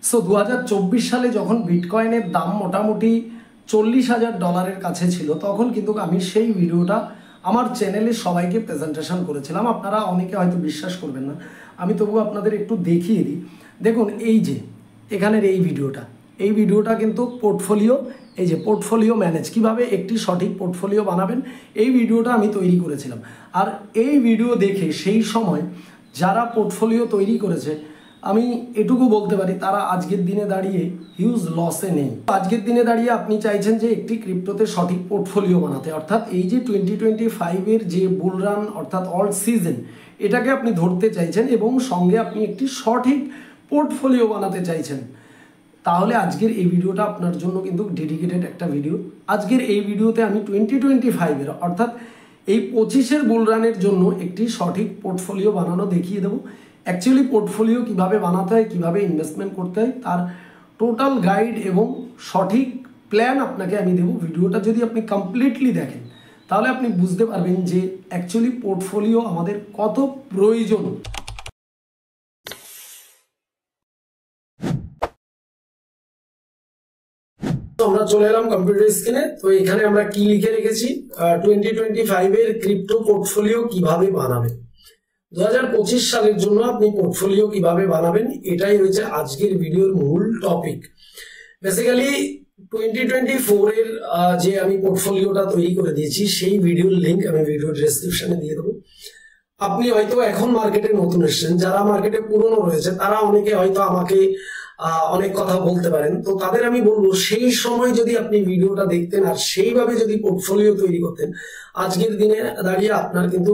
So 2024 সালে যখন বিটকয়েনের দাম মোটামুটি $40,000 কাছে ছিল, তখন কিন্তু আমি সেই ভিডিওটা আমার চ্যানেলে সবাইকে প্রেজেন্টেশন করেছিলাম। আপনারা অনেকে হয়তো বিশ্বাস করবেন না, আমি তবু আপনাদের একটু দেখিয়ে দিই। দেখুন এই যে এখানের এই ভিডিওটা কিন্তু পোর্টফোলিও, এই যে পোর্টফোলিও ম্যানেজ, কিভাবে একটি সঠিক পোর্টফোলিও বানাবেন, এই ভিডিওটা আমি তৈরি করেছিলাম। আর এই ভিডিও দেখে সেই সময় যারা পোর্টফোলিও তৈরি করেছে, আমি এটুকু বলতে পারি তারা আজকের দিনে দাঁড়িয়ে হিউজ লসে নেই। আজকের দিনে দাঁড়িয়ে আপনি চাইছেন যে একটি ক্রিপ্টোতে সঠিক পোর্টফোলিও বানাতে, অর্থাৎ এই যে 2025-এর যে বুল রান অর্থাৎ অল সিজন, এটাকে আপনি ধরতে চাইছেন এবং সঙ্গে আপনি একটি সঠিক পোর্টফোলিও বানাতে চাইছেন, তাহলে আজকের এই ভিডিওটা আপনার জন্য কিন্তু ডেডিকেটেড একটা ভিডিও। আজকের এই ভিডিওতে আমি 2025-এর অর্থাৎ এই 25-এর বুল রানের জন্য একটি সঠিক পোর্টফোলিও বানানো দেখিয়ে দেবো। অ্যাকচুয়ালি পোর্টফোলিও কিভাবে বানাতে হয়, কিভাবে ইনভেস্টমেন্ট করতে হয়, তার টোটাল গাইড এবং সঠিক প্ল্যান আপনাকে আমি দেবো। ভিডিওটা যদি আপনি কমপ্লিটলি দেখেন তাহলে আপনি বুঝতে পারবেন যে অ্যাকচুয়ালি পোর্টফোলিও আমাদের কত প্রয়োজন। আমরা চলে এলাম কম্পিউটার স্ক্রিনে। তো এখানে আমরা কি লিখে রেখেছি, 2025-এর ক্রিপ্টো পোর্টফোলিও কিভাবে বানাবেন। 2025 সালের জন্য আপনি পোর্টফোলিও কিভাবে বানাবেন, এটাই হচ্ছে আজকের ভিডিওর মূল টপিক। বেসিক্যালি 2024-এর যে আমি পোর্টফোলিওটা তৈরি করে দিয়েছি, সেই ভিডিওর লিঙ্ক আমি ভিডিও ডেসক্রিপশনে দিয়ে দেবো। আপনি হয়তো এখন মার্কেটে নতুন এসেছেন, যারা মার্কেটে পুরনো রয়েছে তারা অনেকে হয়তো আমাকে অনেক কথা বলতে পারেন। তো তাদের আমি বলবো, সেই সময় যদি আপনি ভিডিওটা দেখতেন আর সেইভাবে যদি পোর্টফোলিও তৈরি করতেন, আজকের দিনে দাঁড়িয়ে আপনার কিন্তু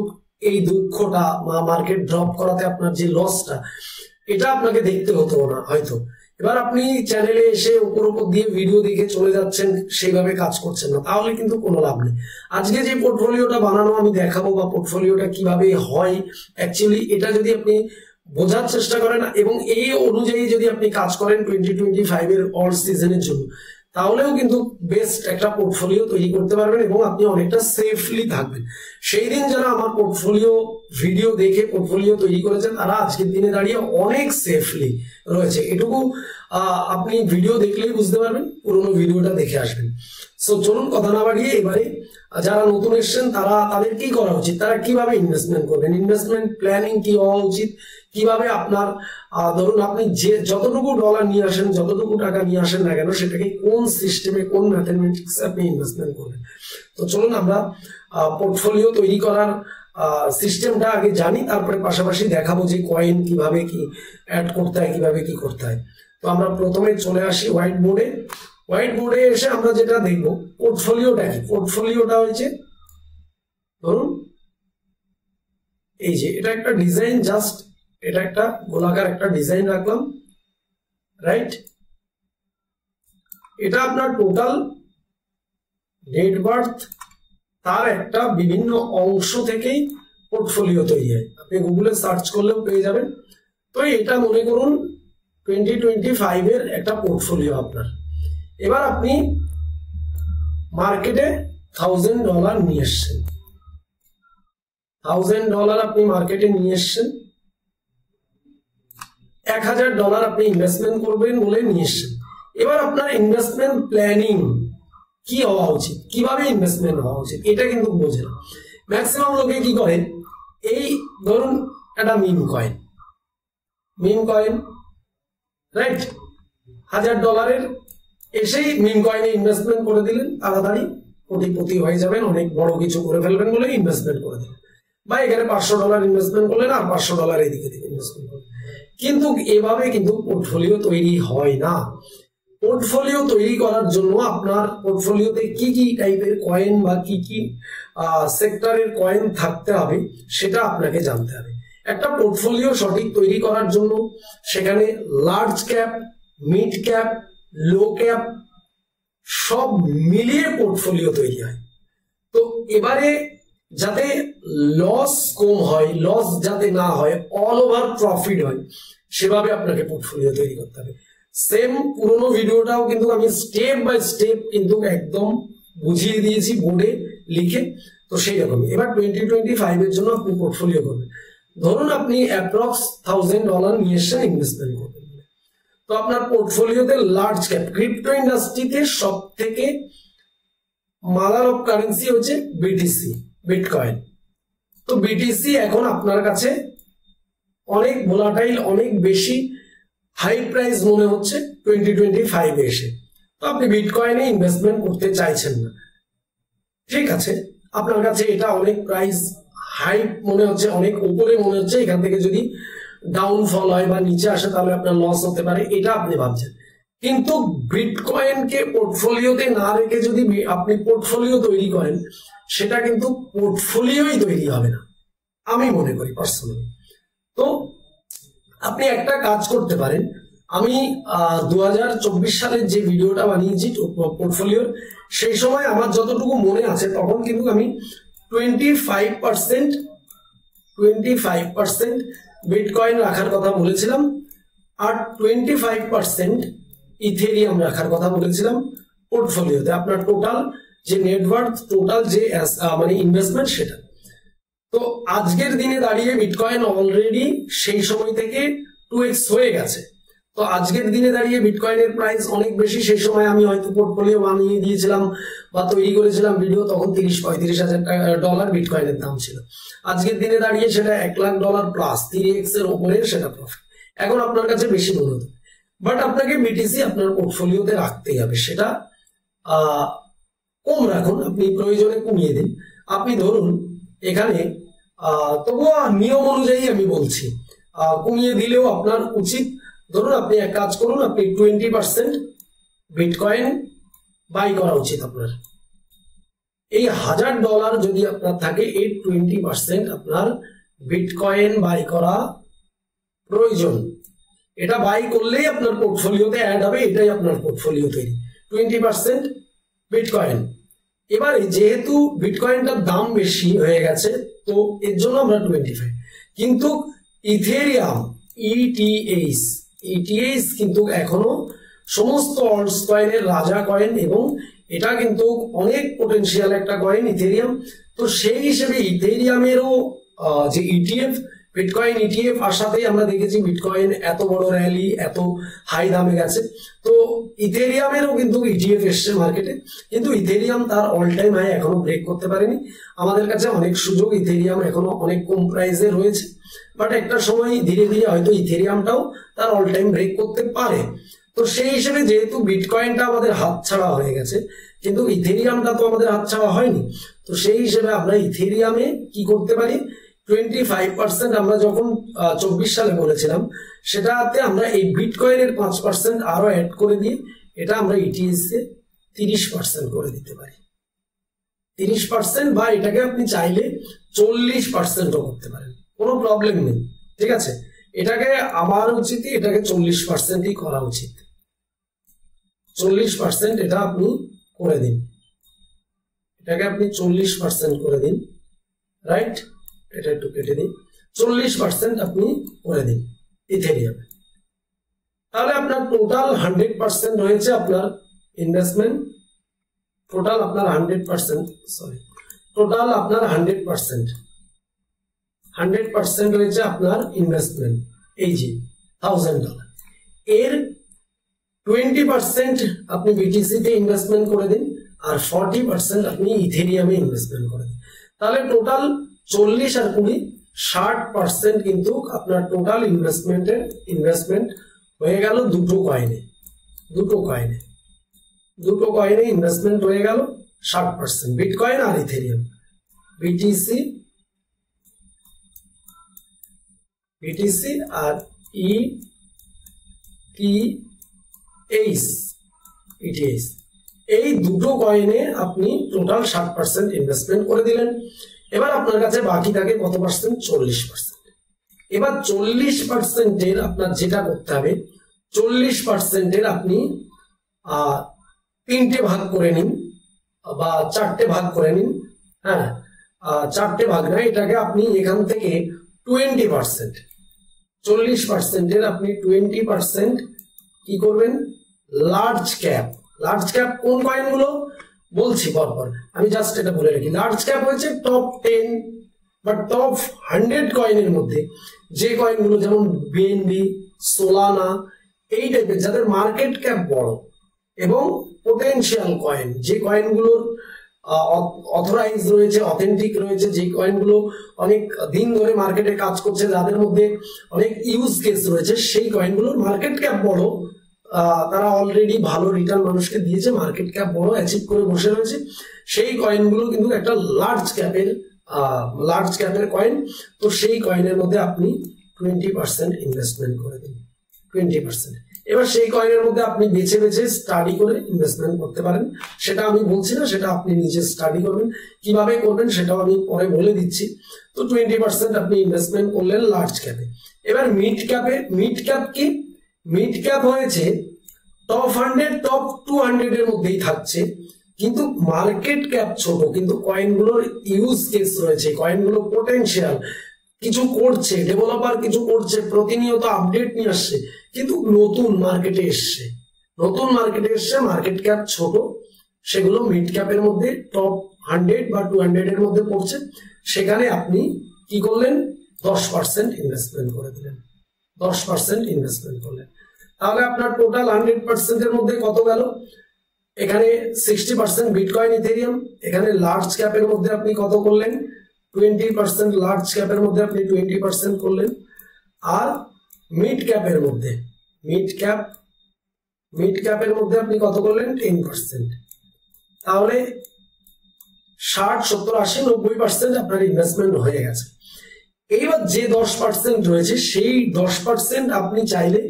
এই দুঃখটা বা মার্কেট ড্রপ করাতে আপনার যে লসটা, এটা আপনাকে দেখতে হতো না হয়তো। এবার আপনি চ্যানেলে এসে উপর দিয়ে ভিডিও দেখে চলে যাচ্ছেন, সেইভাবে কাজ করছেন না, তাহলে কিন্তু কোনো লাভ নেই। আজকে যে পোর্টফোলিওটা বানানো আমি দেখাবো বা পোর্টফোলিওটা কিভাবে হয়, অ্যাকচুয়ালি এটা যদি আপনি বোঝার চেষ্টা করেন এবং এই অনুযায়ী যদি আপনি কাজ করেন 2025-এর অল সিজনের জন্য, তাহলেও কিন্তু বেস্ট একটা পোর্টফোলিও তৈরি করতে পারবেন এবং আপনি অনেকটা সেফলি থাকবেন। সেই দিন যারা আমার পোর্টফোলিও ভিডিও দেখে পোর্টফোলিও তৈরি করেছেন, তারা আজকের দিনে দাঁড়িয়ে অনেক সেফলি রয়েছে। এটুকু আপনি ভিডিও দেখলেই বুঝতে পারবেন, পুরোনো ভিডিওটা দেখে আসবেন। সো চলুন কথা না বাড়িয়ে এবারে যারা নতুন এসছেন তাদের কি করা উচিত, তারা কিভাবে ইনভেস্টমেন্ট করবেন, ইনভেস্টমেন্ট প্ল্যানিং কি হওয়া উচিত, কিভাবে আপনার ধরুন আপনি যে যতটুকু ডলার নিয়ে আসেন, যতটুকু টাকা নিয়ে আসেন না কেন, সেটাকে কোন সিস্টেমে, কোন ম্যাথমেটিক্সে আপনি ইনভেস্টমেন্ট করবেন। তো চলুন আমরা পোর্টফোলিও তৈরি করার সিস্টেমটা আগে জানি, তারপরে পাশাপাশি দেখাবো যে কয়েন কিভাবে কি অ্যাড করতে হয়, কিভাবে কি করতে হয়। তো আমরা প্রথমে চলে আসি হোয়াইট বোর্ডে এসে আমরা যেটা দেখবো, পোর্টফোলিওটা কি। পোর্টফোলিওটা হয়েছে ধরুন এই যে এটা একটা ডিজাইন, জাস্ট এটা একটা গোলাকার একটা ডিজাইন রাখলাম, রাইট। এটা আপনার টোটাল ডেট বার্থ, তার একটা বিভিন্ন অংশ থেকেই পোর্টফোলিও তৈরি হয়। আপনি গুগলে সার্চ করলেও পেয়ে যাবেন। তো এটা মনে করুন 2025-এর একটা পোর্টফোলিও আপনার। এবার আপনি মার্কেটে $1000 নিয়ে এসছেন, $1000 আপনি মার্কেটে নিয়ে এসছেন, $1000 আপনি ইনভেস্টমেন্ট করবেন বলে নিয়ে এসছেন। এবার আপনার ইনভেস্টমেন্ট প্ল্যানিং কি হওয়া উচিত, কিভাবে ইনভেস্টমেন্ট হওয়া উচিত, এটা কিন্তু বোঝে না। ম্যাক্সিমাম লোকে কি করে, এই ধরুন একটা মিম কয়েন, রাইট, $1000 এসেই মিম কয়েনে ইনভেস্টমেন্ট করে দিলেন, তাড়াতাড়ি কোটিপতি হয়ে যাবেন, অনেক বড় কিছু করে ফেলবেন বলে ইনভেস্টমেন্ট করে দিলেন। বা এখানে $500 ইনভেস্টমেন্ট করলেন আর $500 এদিকে থেকে ইনভেস্টমেন্ট করলেন। কিন্তু এভাবে কিন্তু পোর্টফোলিও তৈরি হয় না। পোর্টফোলিও তৈরি করার জন্য আপনার পোর্টফোলিওতে কি কি টাইপের কয়েন বা কি কি সেক্টরের কয়েন থাকতে হবে, সেটা আপনাকে জানতে হবে। একটা পোর্টফোলিও সঠিক তৈরি করার জন্য সেখানে লার্জ ক্যাপ, মিড ক্যাপ, লো ক্যাপ সব মিলিয়ে পোর্টফোলিও তৈরি হয়। তো এবারে যাতে লস কম হয়, লস যাতে না হয়, অল ওভার প্রফিট হয়, সেভাবে আপনাকে পোর্টফোলিও তৈরি করতে হবে। সেম পুরোনো ভিডিওটাও কিন্তু আমি স্টেপ বাই স্টেপ কিন্তু একদম বুঝিয়ে দিয়েছি বোর্ডে লিখে। তো সেই রকম এবার 2025-এর জন্য আপনি পোর্টফোলিও করবেন। ধরুন আপনি অ্যাপ্রক্স $1000 নিয়ে এসছেন ইনভেস্টমেন্ট করবেন। তো আপনার পোর্টফোলিওতে লার্জ ক্যাপ ক্রিপ্টো ইন্ডাস্ট্রিতে সব থেকে মাদার অফ কারেন্সি হচ্ছে বিটিসি, বিটকয়েন। তো বিটিসি এখন আপনার কাছে অনেক ভোলাটাইল, অনেক বেশি হাই প্রাইস মনে হচ্ছে 2025 এসে। তো আপনি বিটকয়েনে ইনভেস্টমেন্ট করতে চাইছেন না, ঠিক আছে, আপনার কাছে এটা অনেক প্রাইস হাই মনে হচ্ছে, অনেক উপরে মনে হচ্ছে, এখান থেকে যদি ডাউনফল হয় বা নিচে আসে তাহলে আপনার লস হতে পারে, এটা আপনি ভাবছেন। কিন্তু বিটকয়েনকে পোর্টফোলিওতে না রেখে যদি আপনি পোর্টফোলিও তৈরি করেন, সেটা কিন্তু পোর্টফোলিওই তৈরি হবে না, আমি মনে করি পার্সোনালি। তো আপনি একটা কাজ করতে পারেন, আমি 2024 সালের যে ভিডিওটা বানিয়েছি পোর্টফোলিওর, সেই সময় আমার যতটুকু মনে আছে তখন কিন্তু আমি 25% বিটকয়েন রাখার কথা বলেছিলাম, আর 25% ইথেরিয়াম রাখার কথা বলেছিলাম পোর্টফোলিওতে, আপনার টোটাল যে নেটওয়ার্থ, টোটাল যে মানে ইনভেস্টমেন্ট সেটা। তো আজকের দিনে দাঁড়িয়ে বিটকয়েন অলরেডি সেই সময় থেকে 2x হয়ে গেছে। তো আজকের দিনে দাঁড়িয়ে বিটকয়েনের প্রাইস অনেক বেশি। সেই সময় আমি হয়তো পোর্টফোলিও বানিয়ে দিয়েছিলাম বা তৈরি করেছিলাম ভিডিও, তখন $30-35 হাজার ডলার বিটকয়েনের দাম ছিল। আজকের দিনে দাঁড়িয়ে সেটা $1,00,000 প্লাস, 3x এর উপরে সেটা প্রফিট। এখন আপনার কাছে বেশি মনে হতো, বাট আপনাকে বিটিসি আপনার পোর্টফোলিওতে রাখতেই হবে। সেটা কম রাখুন, আপনি প্রয়োজনে কমিয়ে দিন। আপনি ধরুন এখানে তবুও নিয়ম অনুযায়ী আমি বলছি, কমিয়ে দিলেও আপনার উচিত। ধরুন আপনি এক কাজ করুন, আপনি 20% বিটকয়েন বাই করা উচিত আপনার। এই $1000 যদি আপনার থাকে, এই 20% আপনার বিটকয়েন বাই করা প্রয়োজন। এটা বাই করলেই আপনার পোর্টফোলিওতে অ্যাড হবে, এটাই আপনার পোর্টফোলিও তৈরি। 20% বিটকয়েন। এবারে যেহেতু বিটকয়েনটার দাম বেশি হয়ে গেছে, তো এর জন্য আমরা 25, কিন্তু ইথেরিয়াম ETH কিন্তু এখনো সমস্ত অল্টস কয়েনের রাজা কয়েন, এবং এটা কিন্তু অনেক পোটেনশিয়াল একটা কয়েন ইথেরিয়াম। তো সেই হিসেবে ইথেরিয়ামেরও যে ETF, বিটকয়েন ETF আসাতেই আমরা দেখেছি বিটকয়েন এত বড় র্যালি, এত হাই দামে গেছে। তো ইথেরিয়ামেরও কিন্তু ETF এসছে মার্কেটে, কিন্তু ইথেরিয়াম তার অল টাইম হাই এখনো ব্রেক করতে পারেনি। আমাদের কাছে অনেক সুযোগ, ইথেরিয়াম এখনো অনেক কম প্রাইসে রয়েছে, বাট একটা সময় ধীরে ধীরে হয়তো ইথেরিয়ামটাও তার অল টাইম ব্রেক করতে পারে। তো সেই হিসেবে যেহেতু বিটকয়েনটা আমাদের হাতছাড়া হয়ে গেছে, কিন্তু ইথেরিয়ামটা তো আমাদের হাতছাড়া হয়নি, তো সেই হিসেবে আমরা ইথেরিয়ামে কি করতে পারি, 25% আমরা যখন 24 সালে বলেছিলাম, সেটাতে আমরা এই বিটকয়েনের 5% আরো অ্যাড করে দিয়ে এটা আমরা ETH কে 30% করে দিতে পারি। 30%, বা এটাকে আপনি চাইলে 40%ও করতে পারেন, কোনো প্রবলেম নেই, ঠিক আছে। এটাকে আমার উচিত এটাকে 40%ই করা উচিত। 40% এটা আপনি করে দিন, এটাকে আপনি 40% করে দিন, রাইট। এটা একটু কেটে দিন, 40% আপনি করে দিন ইথেরিয়াম। তাহলে আপনার টোটাল 100% হয়েছে আপনার ইনভেস্টমেন্ট। টোটাল আপনার 100% হয়েছে আপনার ইনভেস্টমেন্ট, এই যে $1000। এর 20% আপনি বিটিসি তে ইনভেস্টমেন্ট করে দিন, আর 40% আপনি ইথেরিয়ামে ইনভেস্টমেন্ট করে দিন। তাহলে টোটাল 40 আর 20 60% কিন্তু আপনার টোটাল ইনভেস্টমেন্ট হয়ে গেল দুটো কয়েনে ইনভেস্টমেন্ট হয়ে গেল 60%, বিটকয়েন আর ইথেরিয়াম। বিটিসি আর ETH, এই দুটো কয়েনে আপনি টোটাল 60% ইনভেস্টমেন্ট করে দিলেন। এবার আপনার কাছে বাকি থাকে কত পার্সেন্ট, 40%। এবার 40%-এর আপনার যেটা করতে হবে, 40%-এর আপনি 3টে ভাগ করে নিন বা 4টে ভাগ করে নিন। হ্যাঁ, 4টে ভাগ না, এটাকে আপনি এখান থেকে 20%, 40%-এর আপনি 20% কি করবেন, লার্জ ক্যাপ কোন কয়েনগুলো বলছি পরপর, আমি জাস্ট এটা বলে রাখি। লার্জ ক্যাপ হয়েছে টপ 10 বা টপ 100 কয়েনের মধ্যে যে কয়েনগুলো, যেমন BNB, সোলানা, এই টাইপের যাদের মার্কেট ক্যাপ বড় এবং পোটেনশিয়াল কয়েন, যে কয়েনগুলোর অথরাইজ রয়েছে, অথেন্টিক রয়েছে, যে কয়েনগুলো অনেক দিন ধরে মার্কেটে কাজ করছে, যাদের মধ্যে অনেক ইউজ কেস রয়েছে, সেই কয়েনগুলোর মার্কেট ক্যাপ বড়, তারা অলরেডি ভালো রিটার্ন মানুষকে দিয়েছে, মার্কেট ক্যাপ বড় অ্যাচিভ করে বসে রয়েছে, সেই কয়েনগুলো কিন্তু একটা লার্জ ক্যাপের কয়েন। তো সেই কয়েনের মধ্যে আপনি 20% ইনভেস্টমেন্ট করে দিন, 20%। এবার সেই কয়েনের মধ্যে আপনি বেছে বেছে স্টাডি করে ইনভেস্টমেন্ট করতে পারেন, সেটা আমি বলছি না, সেটা আপনি নিজে স্টাডি করবেন, কিভাবে করবেন সেটাও আমি পরে বলে দিচ্ছি। তো 20% আপনি ইনভেস্টমেন্ট করলেন লার্জ ক্যাপে। এবার মিড ক্যাপ কি? মিড ক্যাপ হয়েছে টপ 100 টপ 200 এর মধ্যেই থাকছে, কিন্তু মার্কেট ক্যাপ ছোট, কিন্তু কয়েনগুলোর ইউজ কেস রয়েছে, কয়েনগুলো পোটেনশিয়াল, কিছু করছে, ডেভেলপার কিছু করছে, প্রতিনিয়ত আপডেট নিয়ে আসছে, কিন্তু নতুন মার্কেটে এসছে, মার্কেট ক্যাপ ছোট, সেগুলো মিড ক্যাপের মধ্যে টপ 100 বা 200 এর মধ্যে পড়ছে। সেখানে আপনি কি করলেন? 10% ইনভেস্টমেন্ট করে দিলেন, 10% ইনভেস্টমেন্ট করলেন। তাহলে আপনার টোটাল 100% এর মধ্যে কত গেল? এখানে 60% বিটকয়েন ইথেরিয়াম, এখানে লার্জ ক্যাপের মধ্যে আপনি কত করলেন? 20%, লার্জ ক্যাপের মধ্যে আপনি 20% করলেন। আর মিড ক্যাপের মধ্যে আপনি কত করলেন? 10%। তাহলে 60, 70, 80, 90% আপনার ইনভেস্টমেন্ট হয়ে গেছে। এইবার যে 10% রয়েছে, সেই 10% আপনি চাইলে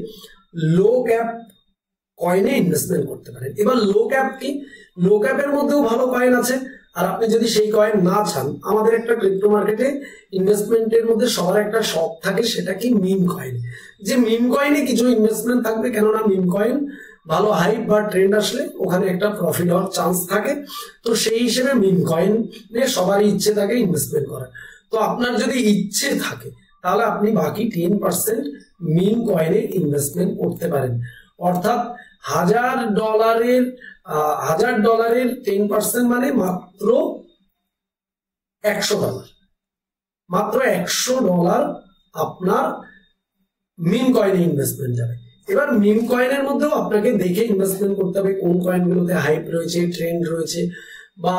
লো ক্যাপ কয়েনে ইনভেস্টমেন্ট করতে পারেন। এবার লো ক্যাপ কি? লো ক্যাপের মধ্যেও ভালো কয়েন আছে, আর আপনি যদি সেই কয়েন না চান, আমাদের একটা ক্রিপ্টো মার্কেটে ইনভেস্টমেন্টের মধ্যে সবার একটা শখ থাকে, সেটা কি? Meme coin. যে মিম কয়েনে কিছু ইনভেস্টমেন্ট থাকবে, কেননা মিম কয়েন ভালো হাইপ বা ট্রেন্ড আসলে ওখানে একটা প্রফিট হওয়ার চান্স থাকে। তো সেই হিসেবে মিম কয়েন নিয়ে সবারই ইচ্ছে থাকে ইনভেস্টমেন্ট করার। তো আপনার যদি ইচ্ছে থাকে, তাহলে আপনি বাকি 10% মিম কয়েনে ইনভেস্টমেন্ট করতে পারেন। অর্থাৎ $1000 10% মানে মাত্র $100, মাত্র $100 আপনার মিম কয়েনে ইনভেস্টমেন্ট যাবে। এবার মিম কয়েনের মধ্যেও আপনাকে দেখে ইনভেস্টমেন্ট করতে হবে, কোন কয়েনগুলোতে হাইপ রয়েছে, ট্রেন্ড রয়েছে, বা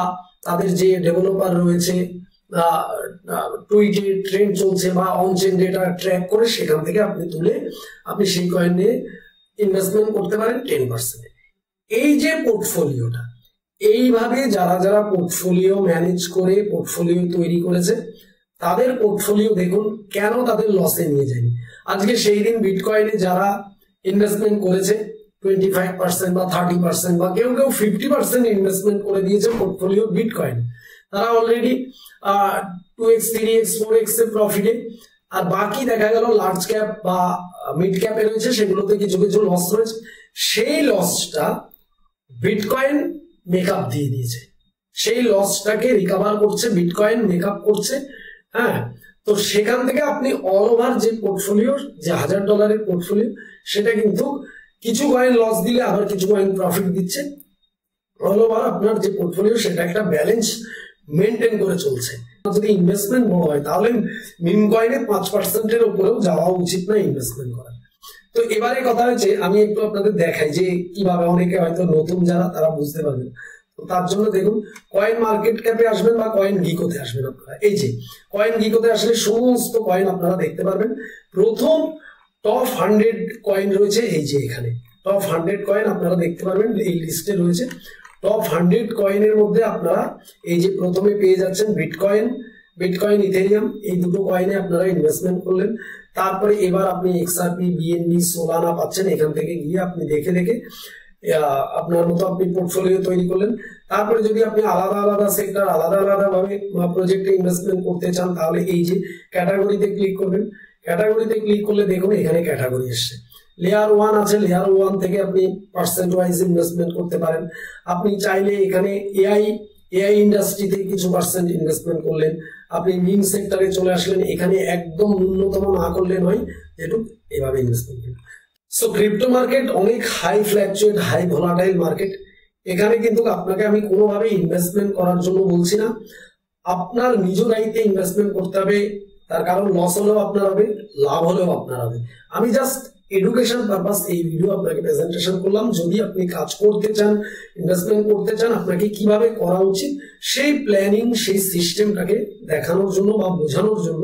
তাদের যে ডেভেলপার রয়েছে, টুইটে ট্রেন্ড চলছে, বা অনচেন ডেটা ট্র্যাক করে সেখান থেকে আপনি তুলে আপনি সেই কয়েন নিয়ে ইনভেস্টমেন্ট করতে পারেন 10%। এই যে পোর্টফোলিওটা, এইভাবে যারা পোর্টফোলিও ম্যানেজ করে পোর্টফোলিও তৈরি করেছে, তাদের পোর্টফোলিও দেখুন কেন তাদের লসে নিয়ে যায়নি। আজকে সেই দিন বিটকয়েনে যারা ইনভেস্টমেন্ট করেছে 25% বা 30% বা কেউ 50% ইনভেস্টমেন্ট করে দিয়েছে পোর্টফোলিও বিটকয়েন, তারা অলরেডি 2x 3x 4x এর প্রফিটে। আর বাকি দেখা গেল লার্জ ক্যাপ বা মিড ক্যাপে রয়েছে, সেগুলোতে কিছু লস রয়েছে। সেই লসটা বিটকয়েন মেকআপ দিয়ে দিয়েছে, সেই লসটাকে রিকভার করছে বিটকয়েন, মেকআপ করছে। হ্যাঁ, তো সেখান থেকে আপনি অল ওভার যে পোর্টফোলিও, যে $1000 পোর্টফোলিও, সেটা কিন্তু কিছু কয়েন লস দিলে আবার কিছু কয়েন প্রফিট দিচ্ছে। অল ওভার আপনার যে পোর্টফোলিও, সেটা একটা ব্যালেন্স মেনটেন করে চলছে। যদি ইনভেস্টমেন্ট বড় হয়, তাহলে মিম কয়েনে 5%-এর উপরেও যাওয়া উচিত না ইনভেস্টমেন্ট করা। তো এবারে কথা হচ্ছে, আমি একটু আপনাদের দেখাই যে কিভাবে, অনেকে হয়তো নতুন যারা, তারা বুঝতে পারবেন। তো তার জন্য দেখুন, কয়েন মার্কেট ক্যাপে আসবেন বা কয়েন গিকোতে আসবেন আপনারা। এই যে কয়েন গিকোতে আসলে সমস্ত কয়েন আপনারা দেখতে পারবেন। প্রথম টপ 100 কয়েন রয়েছে, এই যে এখানে টপ 100 কয়েন আপনারা দেখতে পারবেন, এই লিস্টে রয়েছে। টপ 100 কয়েনের মধ্যে আপনারা এই যে প্রথমে পেয়ে যাচ্ছেন বিটকয়েন ইথেরিয়াম, এই দুটো কয়েনে আপনারা ইনভেস্টমেন্ট করলেন। তারপরে এবার আপনি এক্সআরপি, বিএনবি, সোলানা পাচ্ছেন। এখান থেকে গিয়ে আপনি দেখে আপনার মতো আপনি পোর্টফোলিও তৈরি করলেন। তারপরে যদি আপনি আলাদা আলাদা সেক্টর, আলাদা ভাবে প্রজেক্টে ইনভেস্টমেন্ট করতে চান, তাহলে এই যে ক্যাটাগরিতে ক্লিক করবেন। ক্যাটাগরিতে ক্লিক করলে দেখুন এখানে ক্যাটাগরি এসছে। লেয়ার 1 আছে, লেয়ার 1 থেকে আপনি পার্সেন্ট ওয়াইজ ইনভেস্টমেন্ট করতে পারেন। আপনি চাইলে এখানে এআই ইন্ডাস্ট্রিতে কিছু পার্সেন্ট ইনভেস্টমেন্ট করলেন। আপনি মিম সেক্টরে চলে আসলেন, এখানে একদম ন্যূনতম না করলে নয়, যেটুকু এভাবে ইনভেস্টমেন্ট করলেন। সো ক্রিপ্টো মার্কেট অনেক high fluctuate, high volatile market. এখানে কিন্তু আপনাকে আমি কোনোভাবে ইনভেস্টমেন্ট করার জন্য বলছি না, আপনার নিজ দায়িত্বে ইনভেস্টমেন্ট করতে হবে। তার কারণ লস হলেও আপনার হবে, লাভ হলেও আপনার হবে। আমি জাস্ট এডুকেশন পারপাস এই ভিডিও আপনাকে প্রেজেন্টেশন করলাম। যদি আপনি কাজ করতে চান, ইনভেস্টমেন্ট করতে চান, আপনাকে কিভাবে করা উচিত সেই প্ল্যানিং, সেই সিস্টেমটাকে দেখানোর জন্য বা বোঝানোর জন্য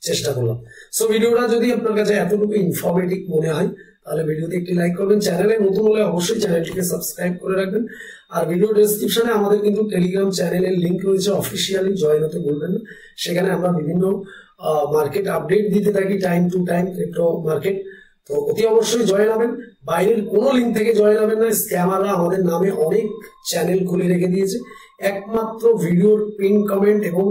চেষ্টা করলাম। সো ভিডিওটা যদি আপনার কাছে এতটুকু ইনফরমেটিভ মনে হয় তাহলে ভিডিওতে একটি লাইক করবেন। চ্যানেলে নতুন হলে অবশ্যই চ্যানেলটিকে সাবস্ক্রাইব করে রাখবেন। আর ভিডিও ডেসক্রিপশনে আমাদের কিন্তু টেলিগ্রাম চ্যানেলের লিঙ্ক রয়েছে, অফিসিয়ালি জয়েন হতে ভুলবেন না। সেখানে আমরা বিভিন্ন মার্কেট আপডেট দিতে থাকি time to time, crypto market. তো অতি অবশ্যই জয়েন হবেন। বাইরের কোনো লিঙ্ক থেকে জয়েন হবেন না। স্ক্যামাররা আমাদের নামে অনেক চ্যানেল খুলে রেখে দিয়েছে। একমাত্র ভিডিওর পিন কমেন্ট এবং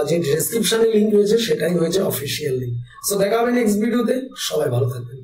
যে ডেসক্রিপশনে লিঙ্ক রয়েছে সেটাই হয়েছে অফিসিয়াল লিঙ্ক। সো দেখা হবে নেক্সট ভিডিওতে। সবাই ভালো থাকবেন।